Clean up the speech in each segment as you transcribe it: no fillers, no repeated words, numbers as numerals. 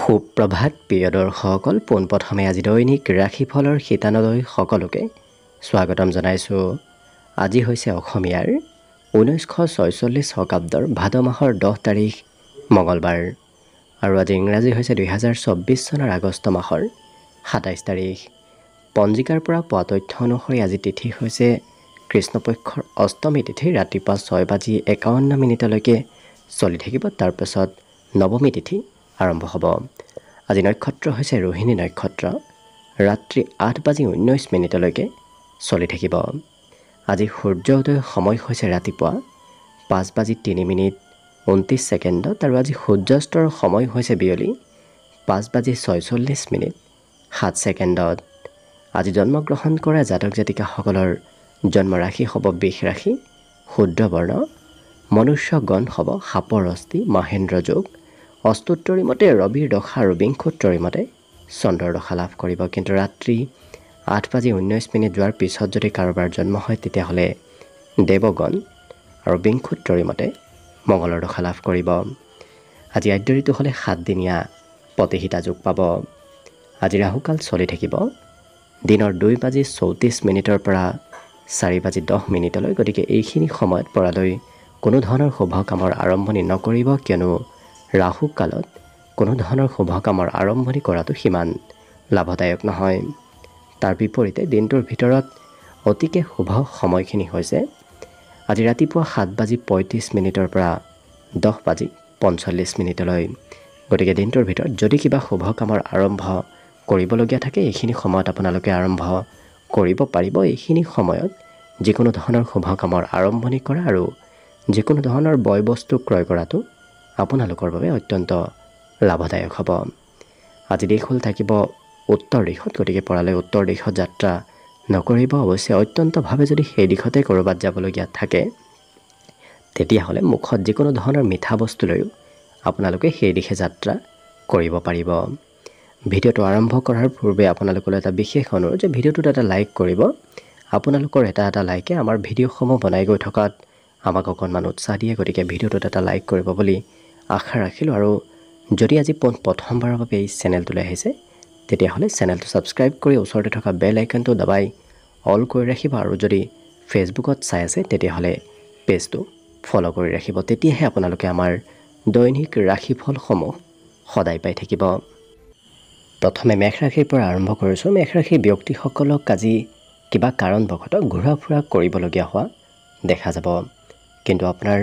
সুপ্ৰভাত প্ৰিয় দৰ্শকসকল, পোনপ্ৰথমে আজি দৈনিক ৰাশিফলৰ শিতানলৈ সকলোকে স্বাগতম জনাইছোঁ। আজি হৈছে অসমীয়াৰ 1946 শকাব্দৰ ভাদ মাহৰ 10 তাৰিখ মঙলবাৰ আৰু আজি ইংৰাজী হৈছে 2024 চনৰ আগষ্ট মাহৰ 27 তাৰিখ। পঞ্জিকাৰ পৰা পোৱা তথ্য অনুসৰি আজি তিথি হৈছে কৃষ্ণপক্ষৰ অষ্টমী তিথি, ৰাতিপুৱা 6:51 চলি থাকিব। তাৰপাছত নৱমী তিথি আৰম্ভ হ'ব। আজি নক্ষত্ৰ হৈছে ৰোহিণী নক্ষত্ৰ, ৰাত্ৰি 8:19 চলি থাকিব। আজি সূৰ্য উদয় সময় হৈছে ৰাতিপুৱা 5:03:29 আৰু আজি সূৰ্যাস্তৰ সময় হৈছে বিয়লি 5:46:07। আজি জন্মগ্ৰহণ কৰা জাতক জাতিকাসকলৰ জন্ম ৰাশি হ'ব বৃষ ৰাশি, শুদ্ধ বৰ্ণ, মনুষ্য গণ হ'ব সাপৰ অস্থি, মহেন্দ্ৰ যোগ, অস্তুত্তৰী মতে ৰবিৰ দশা আৰু বিংশোত্তৰী মতে চন্দ্ৰৰ দশা লাভ কৰিব। কিন্তু ৰাত্ৰি 8:19 যোৱাৰ পিছত যদি কাৰোবাৰ জন্ম হয় তেতিয়াহ'লে দেৱগণ আৰু বিংশোত্তৰী মতে মঙলৰ দশা লাভ কৰিব। আজি আদ্য ঋতু হ'লে 7 দিনীয়া প্ৰতিহিতা যোগ পাব। আজি ৰাহুকাল চলি থাকিব দিনৰ 2:34 পৰা 4:10। গতিকে এইখিনি সময়ত পৰালৈ কোনো ধৰণৰ শুভ কামৰ আৰম্ভণি নকৰিব, কিয়নো ৰাহু কালত কোনো ধৰণৰ শুভ কামৰ আৰম্ভণি কৰাটো সিমান লাভদায়ক নহয়। তাৰ বিপৰীতে দিনটোৰ ভিতৰত অতিকে শুভ সময়খিনি হৈছে আজি ৰাতিপুৱা 7:35 পৰা 10:45। গতিকে দিনটোৰ ভিতৰত যদি কিবা শুভ কামৰ আৰম্ভ কৰিবলগীয়া থাকে এইখিনি সময়ত আপোনালোকে আৰম্ভ কৰিব পাৰিব। এইখিনি সময়ত যিকোনো ধৰণৰ শুভ কামৰ আৰম্ভণি কৰা আৰু যিকোনো ধৰণৰ বয় বস্তু ক্ৰয় কৰাটো আপোনালোকৰ বাবে অত্যন্ত লাভদায়ক হ'ব। আজি দিশ হ'ল থাকিব উত্তৰ দিশত, গতিকে পৰালৈ উত্তৰ দিশত যাত্ৰা নকৰিব। অৱশ্যে অত্যন্তভাৱে যদি সেই দিশতে ক'ৰবাত যাবলগীয়া থাকে তেতিয়াহ'লে মুখত যিকোনো ধৰণৰ মিঠা বস্তু লৈও আপোনালোকে সেই দিশে যাত্ৰা কৰিব পাৰিব। ভিডিঅ'টো আৰম্ভ কৰাৰ পূৰ্বে আপোনালোকলৈ এটা বিশেষ অনুৰোধ যে ভিডিঅ'টোত এটা লাইক কৰিব। আপোনালোকৰ এটা লাইকে আমাৰ ভিডিঅ'সমূহ বনাই গৈ থকাত আমাক অকণমান উৎসাহ দিয়ে। গতিকে ভিডিঅ'টোত এটা লাইক কৰিব বুলি আশা ৰাখিলোঁ। আৰু যদি আজি প্ৰথমবাৰৰ বাবে এই চেনেলটোলৈ আহিছে তেতিয়াহ'লে চেনেলটো ছাবস্ক্ৰাইব কৰি ওচৰতে থকা বেল আইকনটো দবাই অল কৰি ৰাখিব। আৰু যদি ফেচবুকত চাই আছে তেতিয়াহ'লে পেজটো ফ'ল' কৰি ৰাখিব। তেতিয়াহে আপোনালোকে আমাৰ দৈনিক ৰাশিফলসমূহ সদায় পাই থাকিব। প্ৰথমে মেষ ৰাশিৰ পৰা আৰম্ভ কৰিছোঁ। মেষ ৰাশিৰ ব্যক্তিসকলক আজি কিবা কাৰণবশতঃ ঘূৰা ফুৰা কৰিবলগীয়া হোৱা দেখা যাব। কিন্তু আপোনাৰ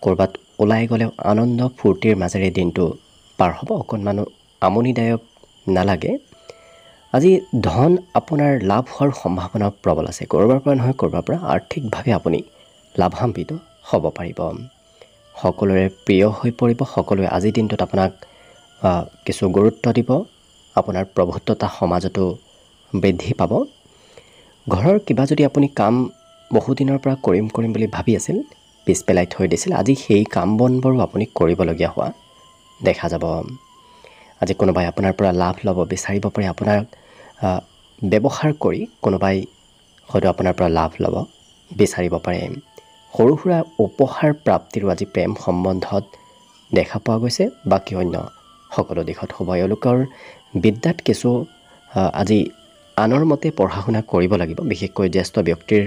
ক'ৰবাত ওলাই গ'লেও আনন্দ ফূৰ্তিৰ মাজেৰে দিনটো পাৰ হ'ব, অকণমানো আমনিদায়ক নালাগে। আজি ধন আপোনাৰ লাভ হোৱাৰ সম্ভাৱনা প্ৰবল আছে। ক'ৰবাৰ পৰা নহয় ক'ৰবাৰ পৰা আৰ্থিকভাৱে আপুনি লাভান্বিত হ'ব পাৰিব। সকলোৰে প্ৰিয় হৈ পৰিব। সকলোৱে আজিৰ দিনটোত আপোনাক কিছু গুৰুত্ব দিব। আপোনাৰ প্ৰভুত্বতা সমাজতো বৃদ্ধি পাব। ঘৰৰ কিবা যদি আপুনি কাম বহুদিনৰ পৰা কৰিম বুলি ভাবি আছিল, পিছ পেলাই থৈ দিছিল, আজি সেই কাম বনবোৰো আপুনি কৰিবলগীয়া হোৱা দেখা যাব। আজি কোনোবাই আপোনাৰ পৰা লাভ ল'ব বিচাৰিব পাৰে। আপোনাক ব্যৱহাৰ কৰি কোনোবাই হয়তো আপোনাৰ পৰা লাভ ল'ব বিচাৰিব পাৰে। সৰু সুৰা উপহাৰ প্ৰাপ্তিৰো আজি প্ৰেম সম্বন্ধত দেখা পোৱা গৈছে। বাকী অন্য সকলো দিশত শুভ। এওঁলোকৰ বিদ্যাত কিছু আজি আনৰ মতে পঢ়া শুনা কৰিব লাগিব। বিশেষকৈ জ্যেষ্ঠ ব্যক্তিৰ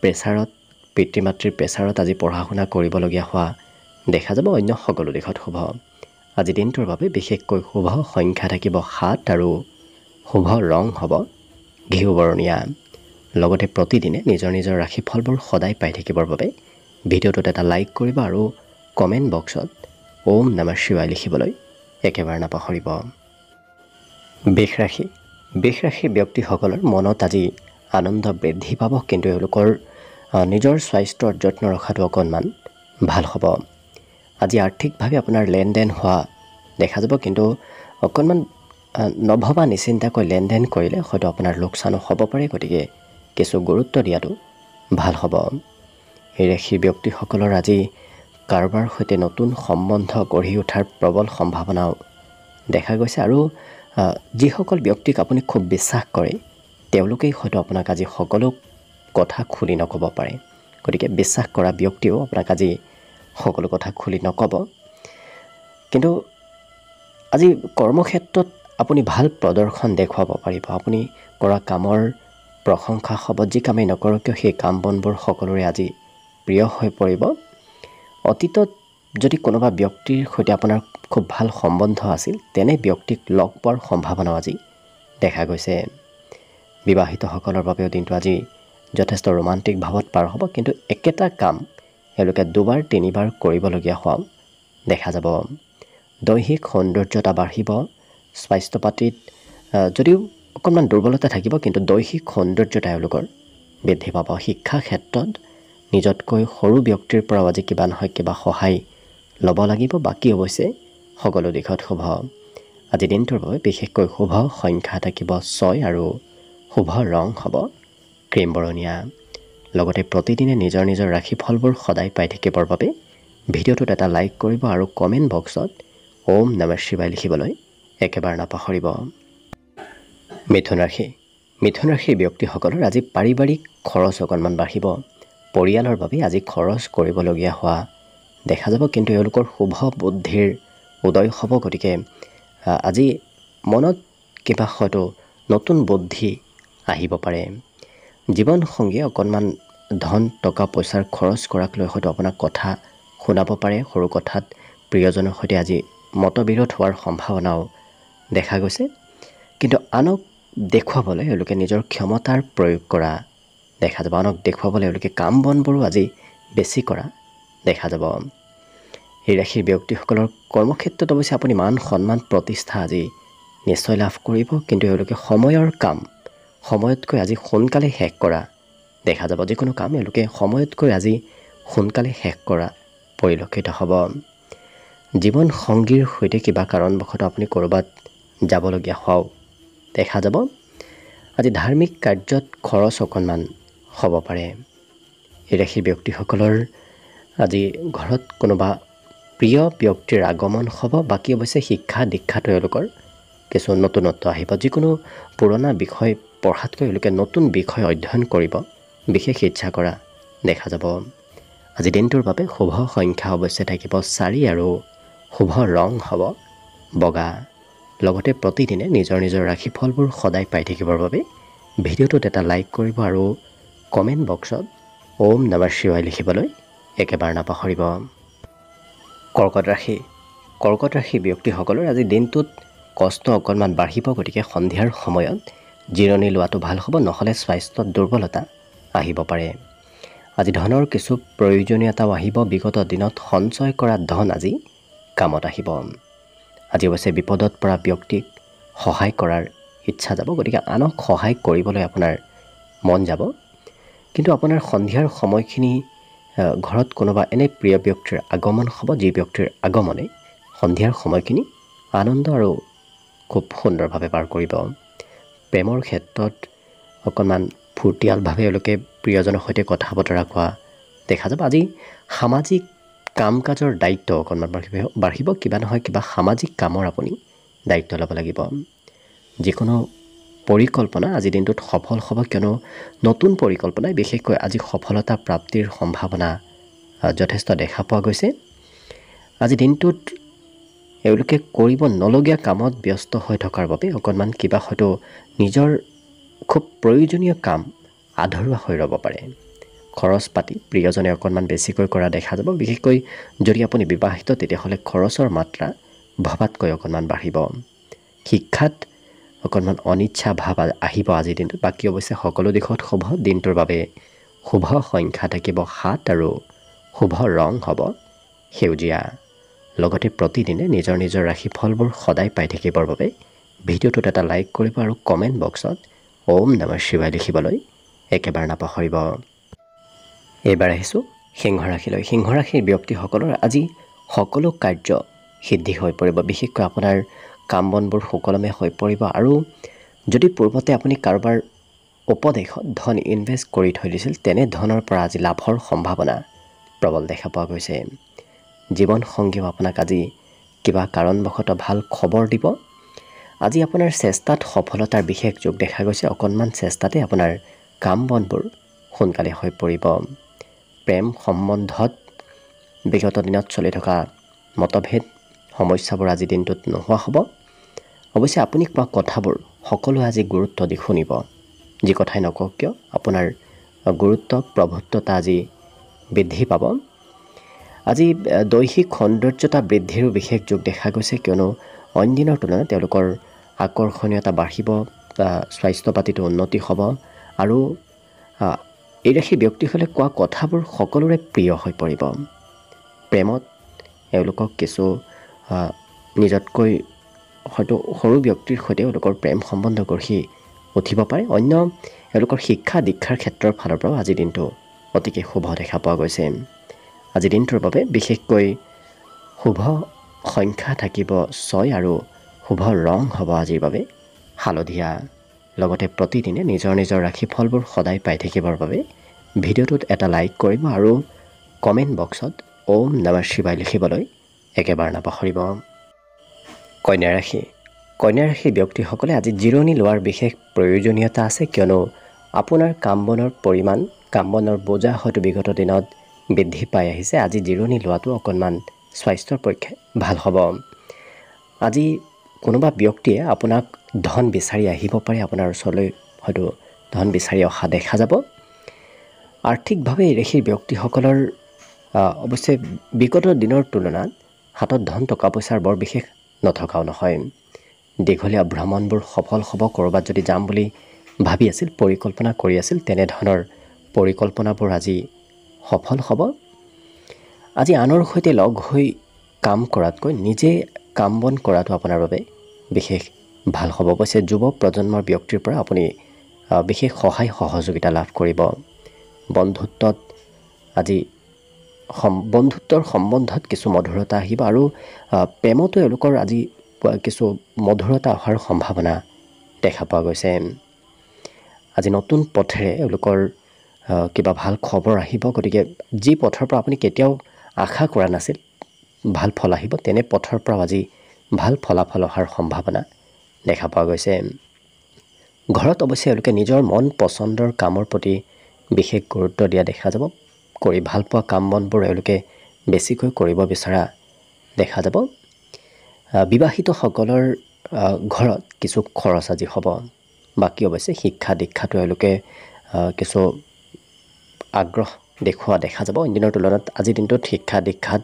প্ৰেছাৰত, পিতৃ মাতৃৰ প্ৰেছাৰত আজি পঢ়া শুনা কৰিবলগীয়া হোৱা দেখা যাব। অন্য সকলো দিশত শুভ। আজি দিনটোৰ বাবে বিশেষকৈ শুভ সংখ্যা থাকিব 7 আৰু শুভ ৰং হ'ব ঘিউ বৰণীয়া। লগতে প্ৰতিদিনে নিজৰ নিজৰ ৰাশিফলবোৰ সদায় পাই থাকিবৰ বাবে ভিডিঅ'টোত এটা লাইক কৰিব আৰু কমেণ্ট বক্সত ওম নমঃ শিৱায় লিখিবলৈ একেবাৰে নাপাহৰিব। বৃষ ৰাশিৰ ব্যক্তিসকলৰ মনত আজি আনন্দ বৃদ্ধি পাব, কিন্তু এওঁলোকৰ নিজৰ স্বাস্থ্যৰ যত্ন ৰখাটো অকণমান ভাল হ'ব। আজি আৰ্থিকভাৱে আপোনাৰ লেনদেন হোৱা দেখা যাব, কিন্তু অকণমান নভবা নিচিন্তাকৈ লেনদেন কৰিলে হয়তো আপোনাৰ লোকচানো হ'ব পাৰে। গতিকে কিছু গুৰুত্ব দিয়াটো ভাল হ'ব। এই ৰাশিৰ ব্যক্তিসকলৰ আজি কাৰোবাৰ সৈতে নতুন সম্বন্ধ গঢ়ি উঠাৰ প্ৰবল সম্ভাৱনাও দেখা গৈছে। আৰু যিসকল ব্যক্তিক আপুনি খুব বিশ্বাস কৰে তেওঁলোকেই হয়তো আপোনাক আজি সকলো কথা খুলি নক'ব পাৰে। গতিকে বিশ্বাস কৰা ব্যক্তিও আপোনাক আজি সকলো কথা খুলি নক'ব। কিন্তু আজি কৰ্মক্ষেত্ৰত আপুনি ভাল প্ৰদৰ্শন দেখুৱাব পাৰিব। আপুনি কৰা কামৰ প্ৰশংসা হ'ব। যি কামেই নকৰক কিয় সেই কাম বনবোৰ সকলোৰে আজি প্ৰিয় হৈ পৰিব। অতীতত যদি কোনোবা ব্যক্তিৰ সৈতে আপোনাৰ খুব ভাল সম্বন্ধ আছিল, তেনে ব্যক্তিক লগ পোৱাৰ সম্ভাৱনাও আজি দেখা গৈছে। বিবাহিতসকলৰ বাবেও দিনটো আজি যথেষ্ট ৰোমান্টিক ভাৱত পাৰ হ'ব, কিন্তু একেটা কাম এওঁলোকে দুবাৰ তিনিবাৰ কৰিবলগীয়া হোৱাও দেখা যাব। দৈহিক সৌন্দৰ্যতা বাঢ়িব। স্বাস্থ্য পাতিত যদিও অকণমান দুৰ্বলতা থাকিব, কিন্তু দৈহিক সৌন্দৰ্যতা এওঁলোকৰ বৃদ্ধি পাব। শিক্ষা ক্ষেত্ৰত নিজতকৈ সৰু ব্যক্তিৰ পৰাও আজি কিবা নহয় কিবা সহায় ল'ব লাগিব। বাকী অৱশ্যে সকলো দিশত শুভ। আজি দিনটোৰ বাবে বিশেষকৈ শুভ সংখ্যা থাকিব 6 আৰু শুভ ৰং হ'ব ক্ৰীম বৰণীয়া। লগতে প্ৰতিদিনে নিজৰ নিজৰ ৰাশিফলবোৰ সদায় পাই থাকিবৰ বাবে ভিডিঅ'টোত এটা লাইক কৰিব আৰু কমেণ্ট বক্সত ওম নমঃ শিৱায় লিখিবলৈ একেবাৰে নাপাহৰিব। মিথুন ৰাশি। মিথুন ৰাশিৰ ব্যক্তিসকলৰ আজি পাৰিবাৰিক খৰচ অকণমান বাঢ়িব। পৰিয়ালৰ বাবে আজি খৰচ কৰিবলগীয়া হোৱা দেখা যাব, কিন্তু এওঁলোকৰ শুভ বুদ্ধিৰ উদয় হ'ব। গতিকে আজি মনত কিবা হয়তো নতুন বুদ্ধি আহিব পাৰে। জীৱনসংগীয়ে অকণমান ধন টকা পইচাৰ খৰচ কৰাক লৈ হয়তো আপোনাক কথা শুনাব পাৰে। সৰু কথাত প্ৰিয়জনৰ সৈতে আজি মতবিৰোধ হোৱাৰ সম্ভাৱনাও দেখা গৈছে, কিন্তু আনক দেখুৱাবলৈ এওঁলোকে নিজৰ ক্ষমতাৰ প্ৰয়োগ কৰা দেখা যাব। আনক দেখুৱাবলৈ এওঁলোকে কাম বনবোৰো আজি বেছি কৰা দেখা যাব। এই ৰাশিৰ ব্যক্তিসকলৰ কৰ্মক্ষেত্ৰত অৱশ্যে আপুনি মান সন্মান প্ৰতিষ্ঠা আজি নিশ্চয় লাভ কৰিব, কিন্তু এওঁলোকে সময়ৰ কাম সময়তকৈ আজি সোনকালে শেষ কৰা দেখা যাব। যিকোনো কাম এওঁলোকে সময়তকৈ আজি সোনকালে শেষ কৰা পৰিলক্ষিত হ'ব। জীৱন সংগীৰ সৈতে কিবা কাৰণবশতঃ আপুনি ক'ৰবাত যাবলগীয়া হোৱাও দেখা যাব। আজি ধাৰ্মিক কাৰ্যত খৰচ অকণমান হ'ব পাৰে। এই ৰাশিৰ ব্যক্তিসকলৰ আজি ঘৰত কোনোবা প্ৰিয় ব্যক্তিৰ আগমন হ'ব। বাকী অৱশ্যে শিক্ষা দীক্ষাটো এওঁলোকৰ কিছু নতুনত্ব আহিব। যিকোনো পুৰণা বিষয় পঢ়াতকৈ এওঁলোকে নতুন বিষয় অধ্যয়ন কৰিব বিশেষ ইচ্ছা কৰা দেখা যাব। আজি দিনটোৰ বাবে শুভ সংখ্যা অৱশ্যে থাকিব 4 আৰু শুভ ৰং হ'ব বগা। লগতে প্ৰতিদিনে নিজৰ নিজৰ ৰাশিফলবোৰ সদায় পাই থাকিবৰ বাবে ভিডিঅ'টোত এটা লাইক কৰিব আৰু কমেণ্ট বক্সত ওম নমঃ শিৱায় লিখিবলৈ একেবাৰে নাপাহৰিব। কৰ্কট ৰাশি। কৰ্কট ৰাশি ব্যক্তিসকলৰ আজি দিনটোত কষ্ট অকণমান বাঢ়িব। গতিকে সন্ধিয়াৰ সময়ত জিৰণি লোৱাটো ভাল হ'ব, নহ'লে স্বাস্থ্যত দুৰ্বলতা আহিব পাৰে। আজি ধনৰ কিছু প্ৰয়োজনীয়তাও আহিব। বিগত দিনত সঞ্চয় কৰা ধন আজি কামত আহিব। আজি অৱশ্যে বিপদত পৰা ব্যক্তিক সহায় কৰাৰ ইচ্ছা যাব। গতিকে আনক সহায় কৰিবলৈ আপোনাৰ মন যাব, কিন্তু আপোনাৰ সন্ধিয়াৰ সময়খিনি ঘৰত কোনোবা এনে প্ৰিয় ব্যক্তিৰ আগমন হ'ব, যি ব্যক্তিৰ আগমনে সন্ধিয়াৰ সময়খিনি আনন্দ আৰু খুব সুন্দৰভাৱে পাৰ কৰিব। প্ৰেমৰ ক্ষেত্ৰত অকণমান ফূৰ্তিয়ালভাৱে এওঁলোকে প্ৰিয়জনৰ সৈতে কথা বতৰা কোৱা দেখা যাব। আজি সামাজিক কাম কাজৰ দায়িত্ব অকণমান বাঢ়িব। কিবা নহয় কিবা সামাজিক কামৰ আপুনি দায়িত্ব ল'ব লাগিব। যিকোনো পৰিকল্পনা আজি দিনটোত সফল হ'ব, কিয়নো নতুন পৰিকল্পনাই বিশেষকৈ আজি সফলতা প্ৰাপ্তিৰ সম্ভাৱনা যথেষ্ট দেখা পোৱা গৈছে। আজি দিনটোত এওঁলোকে কৰিব নলগীয়া কামত ব্যস্ত হৈ থকাৰ বাবে অকণমান কিবা হয়তো নিজৰ খুব প্ৰয়োজনীয় কাম আধৰুৱা হৈ ৰ'ব পাৰে। খৰচ পাতি প্ৰিয়জনে অকণমান বেছিকৈ কৰা দেখা যাব। বিশেষকৈ যদি আপুনি বিবাহিত, তেতিয়াহ'লে খৰচৰ মাত্ৰা ভবাতকৈ অকণমান বাঢ়িব। শিক্ষাত অকণমান অনিচ্ছা ভাৱ আহিব আজিৰ দিনটোত। বাকী অৱশ্যে সকলো দিশত শুভ। দিনটোৰ বাবে শুভ সংখ্যা থাকিব 7 আৰু শুভ ৰং হ'ব সেউজীয়া। লগতে প্ৰতিদিনে নিজৰ নিজৰ ৰাশিফলবোৰ সদায় পাই থাকিবৰ বাবে ভিডিঅ'টোত এটা লাইক কৰিব আৰু কমেণ্ট বক্সত ওম নমঃ শিৱায় লিখিবলৈ একেবাৰে নাপাহৰিব। এইবাৰ আহিছোঁ সিংহ ৰাশিলৈ। সিংহ ৰাশিৰ ব্যক্তিসকলৰ আজি সকলো কাৰ্য সিদ্ধি হৈ পৰিব। বিশেষকৈ আপোনাৰ কাম বনবোৰ সুকলমে হৈ পৰিব, আৰু যদি পূৰ্বতে আপুনি কাৰোবাৰ উপদেশত ধন ইনভেষ্ট কৰি থৈ দিছিল, তেনে ধনৰ পৰা আজি লাভৰ সম্ভাৱনা প্ৰবল দেখা পোৱা গৈছে। জীৱনসংগীয়েও আপোনাক আজি কিবা কাৰণবশতঃ ভাল খবৰ দিব। আজি আপোনাৰ চেষ্টাত সফলতাৰ বিশেষ যোগ দেখা গৈছে। অকণমান চেষ্টাতে আপোনাৰ কাম বনবোৰ সোনকালে হৈ পৰিব। প্ৰেম সম্বন্ধত বিগত দিনত চলি থকা মতভেদ সমস্যাবোৰ আজি দিনটোত নোহোৱা হ'ব। অৱশ্যে আপুনি কোৱা কথাবোৰ সকলোৱে আজি গুৰুত্ব দি শুনিব। যি কথাই নকওক কিয় আপোনাৰ গুৰুত্ব প্ৰভুত্বতা আজি বৃদ্ধি পাব। আজি দৈহিক সৌন্দৰ্যতা বৃদ্ধিৰো বিশেষ যোগ দেখা গৈছে, কিয়নো অইন দিনৰ তুলনাত তেওঁলোকৰ আকৰ্ষণীয়তা বাঢ়িব, স্বাস্থ্য পাতিটো উন্নতি হ'ব আৰু এই ৰাশিৰ ব্যক্তিসকলে কোৱা কথাবোৰ সকলোৰে প্ৰিয় হৈ পৰিব। প্ৰেমত এওঁলোকক কিছু নিজতকৈ হয়তো সৰু ব্যক্তিৰ সৈতে এওঁলোকৰ প্ৰেম সম্বন্ধ গঢ়ি উঠিব পাৰে। অন্য এওঁলোকৰ শিক্ষা দীক্ষাৰ ক্ষেত্ৰৰ ফালৰ পৰাও আজিৰ দিনটো অতিকে শুভ দেখা পোৱা গৈছে। আজিৰ দিনটোৰ বাবে বিশেষকৈ শুভ সংখ্যা থাকিব 6 আৰু শুভ ৰং হ'ব আজিৰ বাবে হালধীয়া। লগতে প্ৰতিদিনে নিজৰ নিজৰ ৰাশিফলবোৰ সদায় পাই থাকিবৰ বাবে ভিডিঅ'টোত এটা লাইক কৰিব আৰু কমেণ্ট বক্সত ওম নমঃ শিৱায় লিখিবলৈ একেবাৰে নাপাহৰিব। কন্যা ৰাশি। কন্যা ৰাশিৰ ব্যক্তিসকলে আজি জিৰণি লোৱাৰ বিশেষ প্ৰয়োজনীয়তা আছে, কিয়নো আপোনাৰ কাম বনৰ পৰিমাণ, কাম বনৰ বোজা হয়তো বিগত দিনত বৃদ্ধি পাই আহিছে। আজি জিৰণি লোৱাটো অকণমান স্বাস্থ্যৰ পক্ষে ভাল হ'ব। আজি কোনোবা ব্যক্তিয়ে আপোনাক ধন বিচাৰি আহিব পাৰে, আপোনাৰ ওচৰলৈ হয়তো ধন বিচাৰি অহা দেখা যাব। আৰ্থিকভাৱে এই ৰাশিৰ ব্যক্তিসকলৰ অৱশ্যে বিগত দিনৰ তুলনাত হাতত ধন টকা পইচাৰ বৰ বিশেষ নথকাও নহয়। দীঘলীয়া ভ্ৰমণবোৰ সফল হ'ব। ক'ৰবাত যদি যাম বুলি ভাবি আছিল, পৰিকল্পনা কৰি আছিল, তেনেধৰণৰ পৰিকল্পনাবোৰ আজি সফল হ'ব। আজি আনৰ সৈতে লগ হৈ কাম কৰাতকৈ নিজে কাম বন কৰাটো আপোনাৰ বাবে বিশেষ ভাল হ'ব। অৱশ্যে যুৱ প্ৰজন্মৰ ব্যক্তিৰ পৰা আপুনি বিশেষ সহায় সহযোগিতা লাভ কৰিব। বন্ধুত্বত আজি বন্ধুত্বৰ সম্বন্ধত কিছু মধুৰতা আহিব আৰু প্ৰেমতো এওঁলোকৰ আজি কিছু মধুৰতা অহাৰ সম্ভাৱনা দেখা পোৱা গৈছে। আজি নতুন পথেৰে এওঁলোকৰ কিবা ভাল খবৰ আহিব। গতিকে যি পথৰ পৰা আপুনি কেতিয়াও আশা কৰা নাছিল ভাল ফল আহিব, তেনে পথৰ পৰা আজি ভাল ফলাফল অহাৰ সম্ভাৱনা দেখা পোৱা গৈছে। ঘৰত অৱশ্যে এওঁলোকে নিজৰ মন পচন্দৰ কামৰ প্ৰতি বিশেষ গুৰুত্ব দিয়া দেখা যাব। কৰি ভাল পোৱা কাম বনবোৰ এওঁলোকে বেছিকৈ কৰিব বিচৰা দেখা যাব। বিবাহিতসকলৰ ঘৰত কিছু খৰচ আজি হ'ব। বাকী অৱশ্যে শিক্ষা দীক্ষাটো এওঁলোকে কিছু আগ্ৰহ দেখুওৱা দেখা যাব। অন্য দিনৰ তুলনাত আজিৰ দিনটোত শিক্ষা দীক্ষাত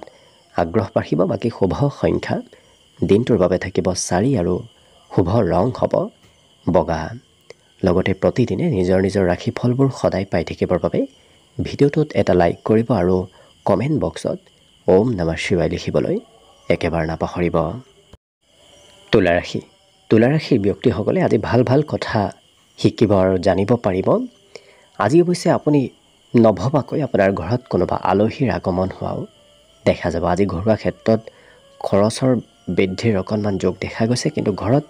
আগ্ৰহ বাঢ়িব। বাকী শুভ সংখ্যা দিনটোৰ বাবে থাকিব 4 আৰু শুভ ৰং হ'ব বগা। লগতে প্ৰতিদিনে নিজৰ নিজৰ ৰাশিফলবোৰ সদায় পাই থাকিবৰ বাবে ভিডিঅ'টোত এটা লাইক কৰিব আৰু কমেণ্ট বক্সত ওম নমঃ শিৱায় লিখিবলৈ একেবাৰে নাপাহৰিব। তুলা ৰাশি। তুলা ৰাশিৰ ব্যক্তিসকলে আজি ভাল ভাল কথা শিকিব আৰু জানিব পাৰিব। আজি অৱশ্যে আপুনি নভবাকৈ আপোনাৰ ঘৰত কোনোবা আলহীৰ আগমন হোৱাও দেখা যাব। আজি ঘৰুৱা ক্ষেত্ৰত খৰচৰ বৃদ্ধিৰ অকণমান যোগ দেখা গৈছে, কিন্তু ঘৰত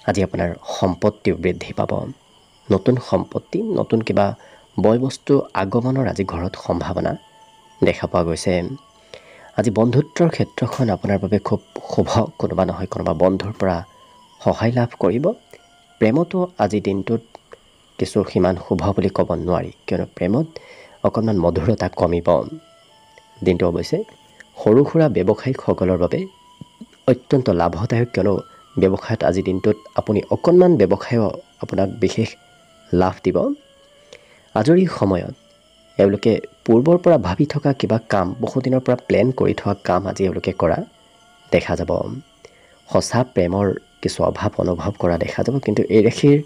আজি আপোনাৰ সম্পত্তিও বৃদ্ধি পাব। নতুন সম্পত্তি, নতুন কিবা বয় বস্তু আগমনৰ আজি ঘৰত সম্ভাৱনা দেখা পোৱা গৈছে। আজি বন্ধুত্বৰ ক্ষেত্ৰখন আপোনাৰ বাবে খুব শুভ। কোনোবা নহয় কোনোবা বন্ধুৰ পৰা সহায় লাভ কৰিব। প্ৰেমতো আজি দিনটোত কিছু সিমান শুভ বুলি ক'ব নোৱাৰি, কিয়নো প্ৰেমত অকণমান মধুৰতা কমিব। দিনটো অৱশ্যে সৰু সুৰা ব্যৱসায়িকসকলৰ বাবে অত্যন্ত লাভদায়ক, কিয়নো ব্যৱসায়ত আজিৰ দিনটোত আপুনি অকণমান ব্যৱসায়ো আপোনাক বিশেষ লাভ দিব। আজৰি সময়ত এওঁলোকে পূৰ্বৰ পৰা ভাবি থকা কিবা কাম, বহুদিনৰ পৰা প্লেন কৰি থকা কাম আজি এওঁলোকে কৰা দেখা যাব। সঁচা প্ৰেমৰ কিছু অভাৱ অনুভৱ কৰা দেখা যাব, কিন্তু এই ৰাশিৰ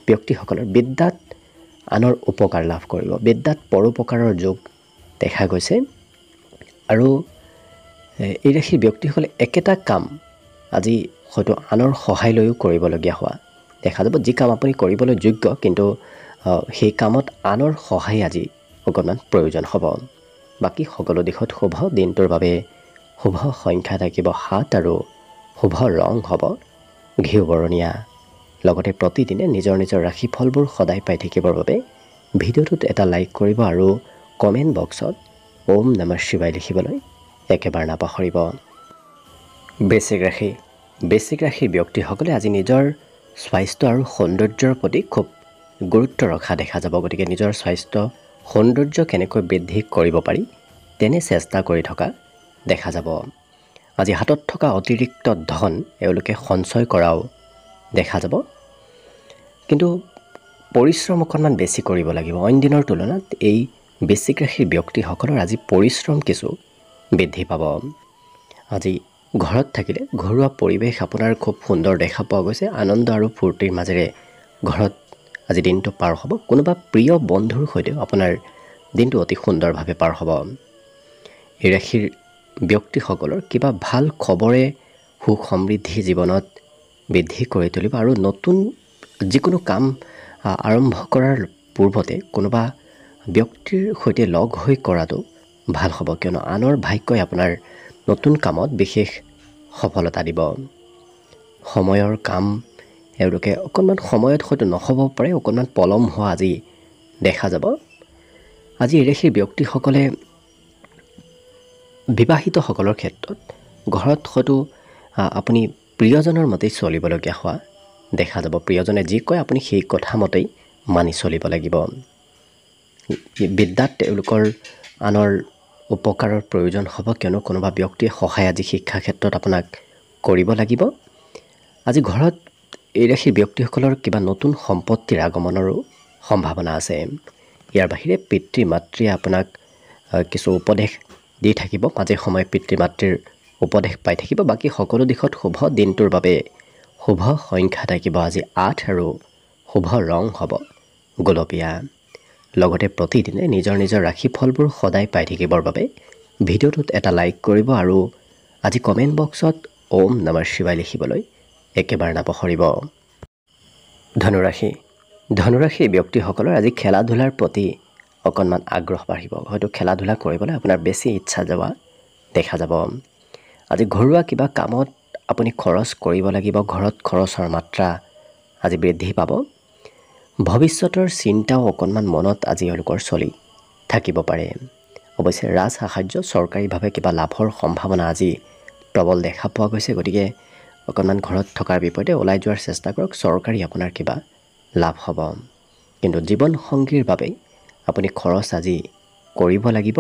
ব্যক্তিসকলৰ বিদ্যাত আনৰ উপকাৰ লাভ কৰিব। বিদ্যাত পৰোপকাৰৰ যোগ দেখা গৈছে আৰু এই ৰাশিৰ ব্যক্তিসকলে একেটা কাম আজি হয়তো আনৰ সহায় লৈও কৰিবলগীয়া হোৱা দেখা যাব। যি কাম আপুনি কৰিবলৈ যোগ্য, কিন্তু সেই কামত আনৰ সহায় আজি অকণমান প্ৰয়োজন হ'ব। বাকী সকলো দিশত শুভ। দিনটোৰ বাবে শুভ সংখ্যা থাকিব 7 আৰু শুভ ৰং হ'ব ঘিউ বৰণীয়া। লগতে প্ৰতিদিনে নিজৰ নিজৰ ৰাশিফলবোৰ সদায় পাই থাকিবৰ বাবে ভিডিঅ'টোত এটা লাইক কৰিব আৰু কমেণ্ট বক্সত ওম নমঃ শিৱায় লিখিবলৈ একেবাৰে নাপাহৰিব। বৃশ্চিক ৰাশি। বৃশ্চিক ৰাশিৰ ব্যক্তিসকলে আজি নিজৰ স্বাস্থ্য আৰু সৌন্দৰ্যৰ প্ৰতি খুব গুৰুত্ব ৰখা দেখা যাব। গতিকে নিজৰ স্বাস্থ্য সৌন্দৰ্য কেনেকৈ বৃদ্ধি কৰিব পাৰি তেনে চেষ্টা কৰি থকা দেখা যাব। আজি হাতত থকা অতিৰিক্ত ধন এওঁলোকে সঞ্চয় কৰাও দেখা যাব। কিন্তু পৰিশ্ৰম অকণমান বেছি কৰিব লাগিব। অইন দিনৰ তুলনাত এই বৃশ্চিক ৰাশিৰ ব্যক্তিসকলৰ আজি পৰিশ্ৰম কিছু বৃদ্ধি পাব। আজি ঘৰত থাকিলে ঘৰুৱা পৰিৱেশ আপোনাৰ খুব সুন্দৰ দেখা পোৱা গৈছে। আনন্দ আৰু ফূৰ্তিৰ মাজেৰে ঘৰত আজি দিনটো পাৰ হ'ব। কোনোবা প্ৰিয় বন্ধুৰ সৈতেও আপোনাৰ দিনটো অতি সুন্দৰভাৱে পাৰ হ'ব। এই ৰাশিৰ ব্যক্তিসকলৰ কিবা ভাল খবৰে সুখ সমৃদ্ধি জীৱনত বৃদ্ধি কৰি তুলিব আৰু নতুন যিকোনো কাম আৰম্ভ কৰাৰ পূৰ্বতে কোনোবা ব্যক্তিৰ সৈতে লগ হৈ কৰাটো ভাল হ'ব, কিয়নো আনৰ ভাগ্যই আপোনাৰ নতুন কামত বিশেষ সফলতা দিব। সময়ৰ কাম এওঁলোকে অকণমান সময়ত হয়তো নহ'ব পাৰে, অকণমান পলম হোৱা আজি দেখা যাব। আজি এই ৰাশিৰ ব্যক্তিসকলে বিবাহিতসকলৰ ক্ষেত্ৰত ঘৰত হয়তো আপুনি প্ৰিয়জনৰ মতেই চলিবলগীয়া হোৱা দেখা যাব। প্ৰিয়জনে যি কয় আপুনি সেই কথা মতেই মানি চলিব লাগিব। বিদ্যাত তেওঁলোকৰ আনৰ উপকাৰৰ প্ৰয়োজন হ'ব, কিয়নো কোনোবা ব্যক্তিয়ে সহায় আজি শিক্ষা ক্ষেত্ৰত আপোনাক কৰিব লাগিব। আজি ঘৰত এই ৰাশিৰ ব্যক্তিসকলৰ কিবা নতুন সম্পত্তিৰ আগমনৰো সম্ভাৱনা আছে। ইয়াৰ বাহিৰে পিতৃ মাতৃয়ে আপোনাক কিছু উপদেশ দি থাকিব, মাজে সময়ে পিতৃ মাতৃৰ উপদেশ পাই থাকিব। বাকী সকলো দিশত শুভ। দিনটোৰ বাবে শুভ সংখ্যা থাকিব আজি 8 আৰু শুভ ৰং হ'ব গোলপীয়া। লগতে প্ৰতিদিনে নিজৰ নিজৰ ৰাশিফলবোৰ সদায় পাই থাকিবৰ বাবে ভিডিঅ'টোত এটা লাইক কৰিব আৰু আজি কমেণ্ট বক্সত ওম নমঃ শিৱায় লিখিবলৈ একেবাৰে নাপাহৰিব। ধনুৰাশি। ধনুৰাশিৰ ব্যক্তিসকলৰ আজি খেলা ধূলাৰ প্ৰতি অকণমান আগ্ৰহ বাঢ়িব। হয়তো খেলা ধূলা কৰিবলৈ আপোনাৰ বেছি ইচ্ছা যোৱা দেখা যাব। আজি ঘৰুৱা কিবা কামত আপুনি খৰচ কৰিব লাগিব। ঘৰত খৰচৰ মাত্ৰা আজি বৃদ্ধি পাব। ভৱিষ্যতৰ চিন্তাও অকণমান মনত আজি এওঁলোকৰ চলি থাকিব পাৰে। অৱশ্যে ৰাজ সাহায্য চৰকাৰীভাৱে কিবা লাভৰ সম্ভাৱনা আজি প্ৰবল দেখা পোৱা গৈছে। গতিকে অকণমান ঘৰত থকাৰ বিপৰীতে ওলাই যোৱাৰ চেষ্টা কৰক, চৰকাৰী আপোনাৰ কিবা লাভ হ'ব। কিন্তু জীৱনসংগীৰ বাবে আপুনি খৰচ আজি কৰিব লাগিব।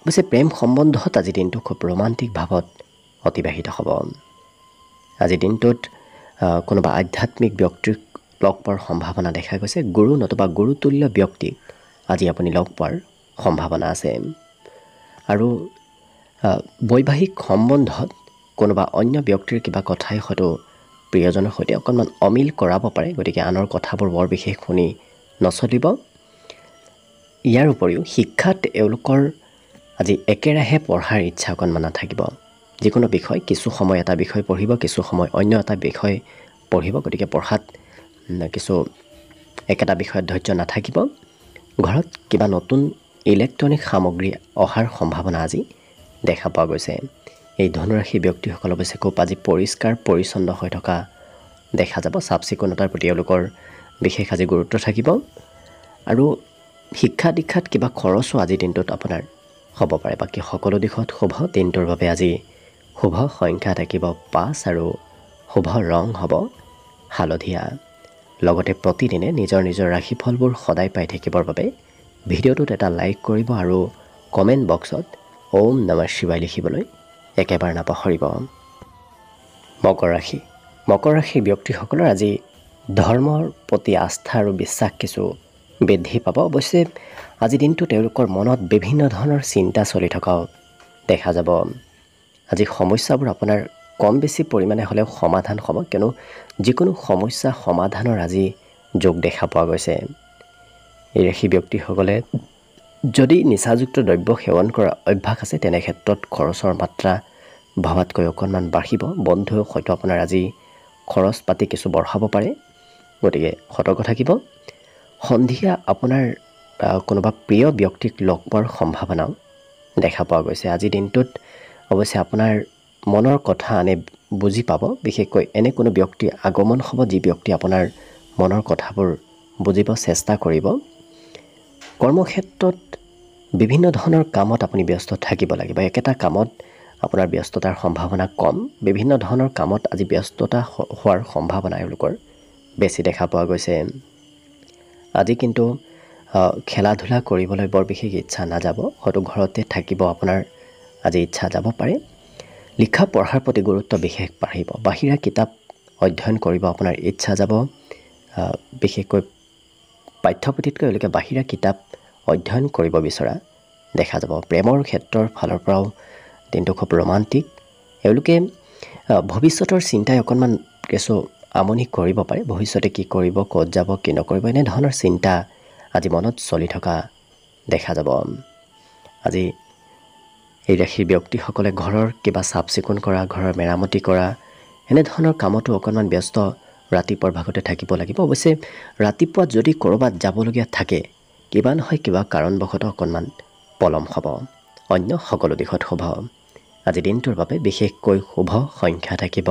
অৱশ্যে প্ৰেম সম্বন্ধত আজি দিনটো খুব ৰোমান্টিক ভাৱত অতিবাহিত হ'ব। আজি দিনটোত কোনোবা আধ্যাত্মিক ব্যক্তিক লগ পোৱাৰ সম্ভাৱনা দেখা গৈছে। গুৰু নতুবা গুৰুতুল্য ব্যক্তিক আজি আপুনি লগ পোৱাৰ সম্ভাৱনা আছে। আৰু বৈবাহিক সম্বন্ধত কোনোবা অন্য ব্যক্তিৰ কিবা কথাই হয়তো প্ৰিয়জনৰ সৈতে অকণমান অমিল কৰাব পাৰে। গতিকে আনৰ কথাবোৰ বৰ বিশেষ শুনি নচলিব। ইয়াৰ উপৰিও শিক্ষাত এওঁলোকৰ আজি একেৰাহে পঢ়াৰ ইচ্ছা অকণমান নাথাকিব। যিকোনো বিষয় কিছু সময় এটা বিষয় পঢ়িব, কিছু সময় অন্য এটা বিষয় পঢ়িব। গতিকে পঢ়াত কিছু একেটা বিষয়ত ধৈৰ্য নাথাকিব। ঘৰত কিবা নতুন ইলেক্ট্ৰনিক সামগ্ৰী অহাৰ সম্ভাৱনা আজি দেখা পোৱা গৈছে। এই ধনুৰাশি ব্যক্তিসকল অৱশ্যে খুব আজি পৰিষ্কাৰ পৰিচ্ছন্ন হৈ থকা দেখা যাব। চাফ চিকুণতাৰ প্ৰতি এওঁলোকৰ বিশেষ আজি গুৰুত্ব থাকিব। আৰু শিক্ষা দীক্ষাত কিবা খৰচো আজিৰ দিনটোত আপোনাৰ হ'ব পাৰে। বাকী সকলো দিশত শুভ। দিনটোৰ বাবে আজি শুভ সংখ্যা থাকিব 5 আৰু শুভ ৰং হ'ব হালধীয়া। লগতে প্ৰতিদিনে নিজৰ নিজৰ ৰাশিফলবোৰ সদায় পাই থাকিবৰ বাবে ভিডিঅ'টোত এটা লাইক কৰিব আৰু কমেণ্ট বক্সত ওম নমঃ শিৱায় লিখিবলৈ একেবাৰে নাপাহৰিব। মকৰ ৰাশি। মকৰ ৰাশিৰ ব্যক্তিসকলৰ আজি ধৰ্মৰ প্ৰতি আস্থা আৰু বিশ্বাস কিছু বৃদ্ধি পাব। অৱশ্যে আজি দিনটো তেওঁলোকৰ মনত বিভিন্ন ধৰণৰ চিন্তা চলি থকাও দেখা যাব। আজি সমস্যাবোৰ আপোনাৰ কম বেছি পৰিমাণে হ'লেও সমাধান হ'ব, কিয়নো যিকোনো সমস্যা সমাধানৰ আজি যোগ দেখা পোৱা গৈছে। এই ৰাশি ব্যক্তিসকলে যদি নিচাযুক্ত দ্ৰব্য সেৱন কৰাৰ অভ্যাস আছে তেনে ক্ষেত্ৰত খৰচৰ মাত্ৰা ভবাতকৈ অকণমান বাঢ়িব। বন্ধুৱে হয়তো আপোনাৰ আজি খৰচ পাতি কিছু বঢ়াব পাৰে, গতিকে সতৰ্ক থাকিব। সন্ধিয়া আপোনাৰ কোনোবা প্ৰিয় ব্যক্তিক লগ পোৱাৰ সম্ভাৱনাও দেখা পোৱা গৈছে। আজিৰ দিনটোত অৱশ্যে আপোনাৰ মনৰ কথা আনে বুজি পাব। বিশেষকৈ এনে কোনো ব্যক্তি আগমন হ'ব যি ব্যক্তি আপোনাৰ মনৰ কথাবোৰ বুজিব চেষ্টা কৰিব। কৰ্মক্ষেত্ৰত বিভিন্ন ধৰণৰ কামত আপুনি ব্যস্ত থাকিব লাগিব। একেটা কামত আপোনাৰ ব্যস্ততাৰ সম্ভাৱনা কম। বিভিন্ন ধৰণৰ কামত আজি ব্যস্ততা হোৱাৰ সম্ভাৱনা এওঁলোকৰ বেছি দেখা পোৱা গৈছে। আজি কিন্তু খেলা ধূলা কৰিবলৈ বৰ বিশেষ ইচ্ছা নাযাব। হয়তো ঘৰতে থাকিব আপোনাৰ আজি ইচ্ছা যাব পাৰে। লিখা পঢ়াৰ প্ৰতি গুৰুত্ব বিশেষ বাঢ়িব। বাহিৰা কিতাপ অধ্যয়ন কৰিব আপোনাৰ ইচ্ছা যাব। বিশেষকৈ পাঠ্যপুথিতকৈ এওঁলোকে বাহিৰা কিতাপ অধ্যয়ন কৰিব বিচৰা দেখা যাব। প্ৰেমৰ ক্ষেত্ৰৰ ফালৰ পৰাও দিনটো খুব ৰোমান্টিক। এওঁলোকে ভৱিষ্যতৰ চিন্তাই অকণমান কিছু আমনি কৰিব পাৰে। ভৱিষ্যতে কি কৰিব, ক'ত যাব, কি নকৰিব, এনেধৰণৰ চিন্তা আজি মনত চলি থকা দেখা যাব। আজি এই ৰাশিৰ ব্যক্তিসকলে ঘৰৰ কিবা চাফ চিকুণ কৰা, ঘৰৰ মেৰামতি কৰা, এনেধৰণৰ কামতো অকণমান ব্যস্ত ৰাতিপুৱাৰ ভাগতে থাকিব লাগিব। অৱশ্যে ৰাতিপুৱা যদি ক'ৰবাত যাবলগীয়া থাকে, কিবা নহয় কিবা কাৰণবশতঃ অকণমান পলম হ'ব। অন্য সকলো দিশত শুভ। আজি দিনটোৰ বাবে বিশেষকৈ শুভ সংখ্যা থাকিব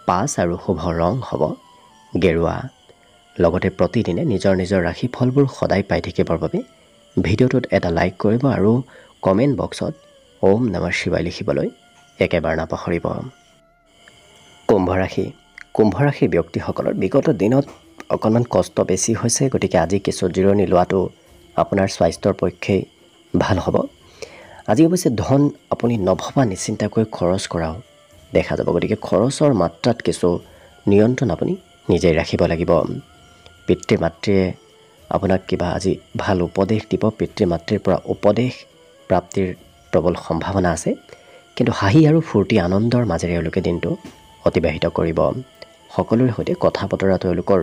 5 আৰু শুভ ৰং হ'ব গেৰুৱা। লগতে প্ৰতিদিনে নিজৰ নিজৰ ৰাশিফলবোৰ সদায় পাই থাকিবৰ বাবে ভিডিঅ'টোত এটা লাইক কৰিব আৰু কমেণ্ট বক্সত ওম নমঃ শিৱায় লিখিবলৈ একেবাৰে নাপাহৰিব। কুম্ভ ৰাশি। কুম্ভ ৰাশিৰ ব্যক্তিসকলৰ বিগত দিনত অকণমান কষ্ট বেছি হৈছে, গতিকে আজি কিছু জিৰণি লোৱাটো আপোনাৰ স্বাস্থ্যৰ পক্ষে ভাল হ'ব। আজি অৱশ্যে ধন আপুনি নভবা নিচিন্তাকৈ খৰচ কৰাও দেখা যাব, গতিকে খৰচৰ মাত্ৰাত কিছু নিয়ন্ত্ৰণ আপুনি নিজেই ৰাখিব লাগিব। পিতৃ মাতৃয়ে আপোনাক কিবা আজি ভাল উপদেশ দিব। পিতৃ মাতৃৰ পৰা উপদেশ প্ৰাপ্তিৰ প্ৰবল সম্ভাৱনা আছে, কিন্তু হাঁহি আৰু ফূৰ্তি আনন্দৰ মাজেৰে এওঁলোকে দিনটো অতিবাহিত কৰিব। সকলোৰে সৈতে কথা বতৰাটো এওঁলোকৰ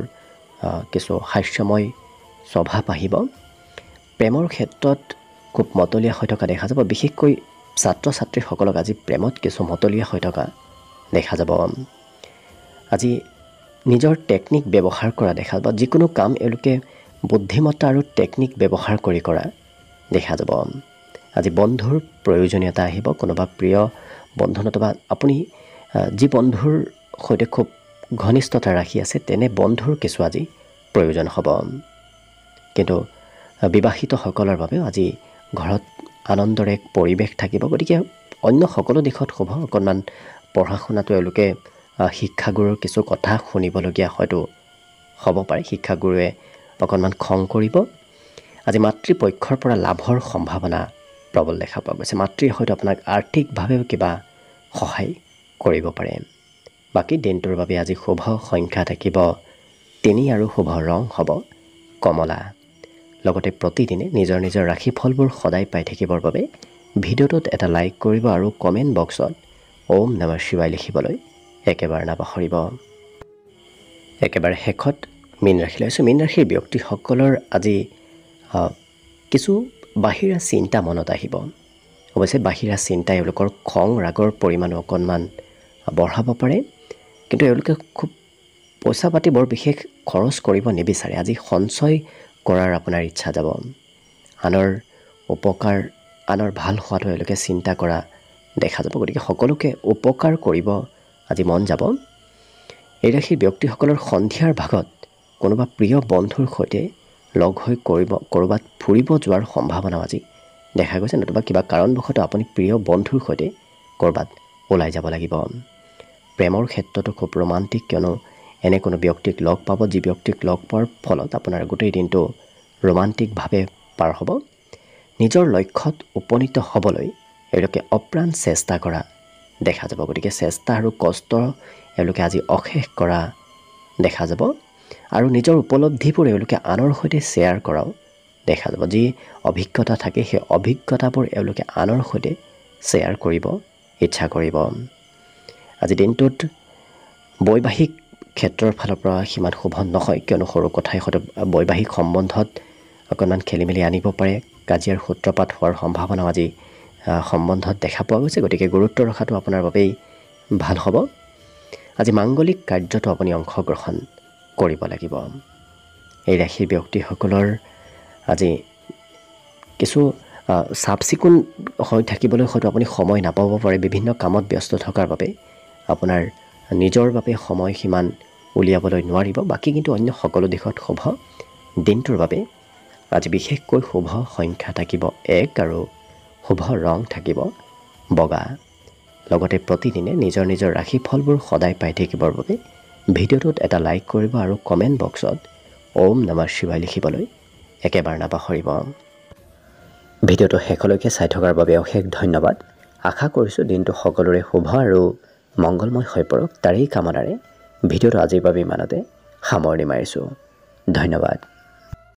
কিছু হাস্যময় স্বভাৱ আহিব। প্ৰেমৰ ক্ষেত্ৰত খুব মতলীয়া হৈ থকা দেখা যাব। বিশেষকৈ ছাত্ৰ ছাত্ৰীসকলক আজি প্ৰেমত কিছু মতলীয়া হৈ থকা দেখা যাব। আজি নিজৰ টেকনিক ব্যৱহাৰ কৰা দেখা যাব। যিকোনো কাম এওঁলোকে বুদ্ধিমত্তা আৰু টেকনিক ব্যৱহাৰ কৰি কৰা দেখা যাব। আজি বন্ধুৰ প্ৰয়োজনীয়তা আহিব। কোনোবা প্ৰিয় বন্ধু নতুবা আপুনি যি বন্ধুৰ সৈতে খুব ঘনিষ্ঠতা ৰাখি আছে, তেনে বন্ধুৰ কিছু আজি প্ৰয়োজন হ'ব। কিন্তু বিবাহিতসকলৰ বাবেও আজি ঘৰত আনন্দৰ এক পৰিৱেশ থাকিব। গতিকে অন্য সকলো দিশত শুভ। অকণমান পঢ়া শুনাটো এওঁলোকে শিক্ষাগুৰুৰ কিছু কথা শুনিবলগীয়া হয়তো হ'ব পাৰে। শিক্ষাগুৰুৱে অকণমান খং কৰিব। আজি মাতৃপক্ষৰ পৰা লাভৰ সম্ভাৱনা প্ৰবল দেখা পোৱা গৈছে। মাতৃয়ে হয়তো আপোনাক আৰ্থিকভাৱেও কিবা সহায় কৰিব পাৰে। বাকী দিনটোৰ বাবে আজি শুভ সংখ্যা থাকিব 3 আৰু শুভ ৰং হ'ব কমলা। লগতে প্ৰতিদিনে নিজৰ নিজৰ ৰাশিফলবোৰ সদায় পাই থাকিবৰ বাবে ভিডিঅ'টোত এটা লাইক কৰিব আৰু কমেণ্ট বক্সত ওম নমঃ শিৱায় লিখিবলৈ একেবাৰে নাপাহৰিব। একেবাৰে শেষত মীন ৰাশি লৈছোঁ। মীন ৰাশিৰ ব্যক্তিসকলৰ আজি কিছু বাহিৰা চিন্তা মনত আহিব। অৱশ্যে বাহিৰা চিন্তাই এওঁলোকৰ খং ৰাগৰ পৰিমাণো অকণমান বঢ়াব পাৰে, কিন্তু এওঁলোকে খুব পইচা পাতি বৰ বিশেষ খৰচ কৰিব নিবিচাৰে। আজি সঞ্চয় কৰাৰ আপোনাৰ ইচ্ছা যাব। আনৰ উপকাৰ, আনৰ ভাল হোৱাটো এওঁলোকে চিন্তা কৰা দেখা যাব। গতিকে সকলোকে উপকাৰ কৰিব আজি মন যাব। এই ৰাশিৰ ব্যক্তিসকলৰ সন্ধিয়াৰ ভাগত কোনোবা প্ৰিয় বন্ধুৰ সৈতে লগ হৈ ক'ৰবাত ফুৰিব যোৱাৰ সম্ভাৱনাও আজি দেখা গৈছে, নতুবা কিবা কাৰণবশতঃ আপুনি প্ৰিয় বন্ধুৰ সৈতে ক'ৰবাত ওলাই যাব লাগিব। প্ৰেমৰ ক্ষেত্ৰতো খুব ৰোমান্টিক, কিয়নো এনে কোনো ব্যক্তিক লগ পাব যি ব্যক্তিক লগ পোৱাৰ ফলত আপোনাৰ গোটেই দিনটো ৰোমান্টিকভাৱে পাৰ হ'ব। নিজৰ লক্ষ্যত উপনীত হ'বলৈ এওঁলোকে অপ্ৰাণ চেষ্টা কৰা দেখা যাব। গতিকে চেষ্টা আৰু কষ্ট এওঁলোকে আজি অশেষ কৰা দেখা যাব আৰু নিজৰ উপলব্ধিবোৰ এওঁলোকে আনৰ সৈতে শ্বেয়াৰ কৰাও দেখা যাব। যি অভিজ্ঞতা থাকে সেই অভিজ্ঞতাবোৰ এওঁলোকে আনৰ সৈতে শ্বেয়াৰ কৰিব ইচ্ছা কৰিব। আজি দিনটোত বৈবাহিক ক্ষেত্ৰৰ ফালৰ পৰা সিমান শুভ নহয়, কিয়নো সৰু কথাই হয়তো বৈবাহিক সম্বন্ধত অকণমান খেলি মেলি আনিব পাৰে। কাজিয়াৰ সূত্ৰপাত হোৱাৰ সম্ভাৱনাও আজি সম্বন্ধত দেখা পোৱা গৈছে। গতিকে গুৰুত্ব ৰখাটো আপোনাৰ বাবেই ভাল হ'ব। আজি মাংগলিক কাৰ্যতো আপুনি অংশগ্ৰহণ কৰিব লাগিব। এই ৰাশিৰ ব্যক্তিসকলৰ আজি কিছু চাফ চিকুণ হৈ থাকিবলৈ হয়তো আপুনি সময় নাপাব পাৰে। বিভিন্ন কামত ব্যস্ত থকাৰ বাবে আপোনাৰ নিজৰ বাবে সময় সিমান উলিয়াবলৈ নোৱাৰিব। বাকী কিন্তু অন্য সকলো দিশত শুভ। দিনটোৰ বাবে আজি বিশেষকৈ শুভ সংখ্যা থাকিব 1 আৰু শুভ ৰং থাকিব বগা। লগতে প্ৰতিদিনে নিজৰ নিজৰ ৰাশিফলবোৰ সদায় পাই থাকিবৰ বাবে ভিডিঅ'টোত এটা লাইক কৰিব আৰু কমেণ্ট বক্সত ওম নমঃ শিৱায় লিখিবলৈ একেবাৰে নাপাহৰিব। ভিডিঅ'টো শেষলৈকে চাই থকাৰ বাবে অশেষ ধন্যবাদ। আশা কৰিছোঁ দিনটো সকলোৰে শুভ আৰু মংগলময় হৈ পৰক। তাৰেই কামনাৰে ভিডিঅ'টো আজিৰ বাবে ইমানতে সামৰণি মাৰিছোঁ। ধন্যবাদ।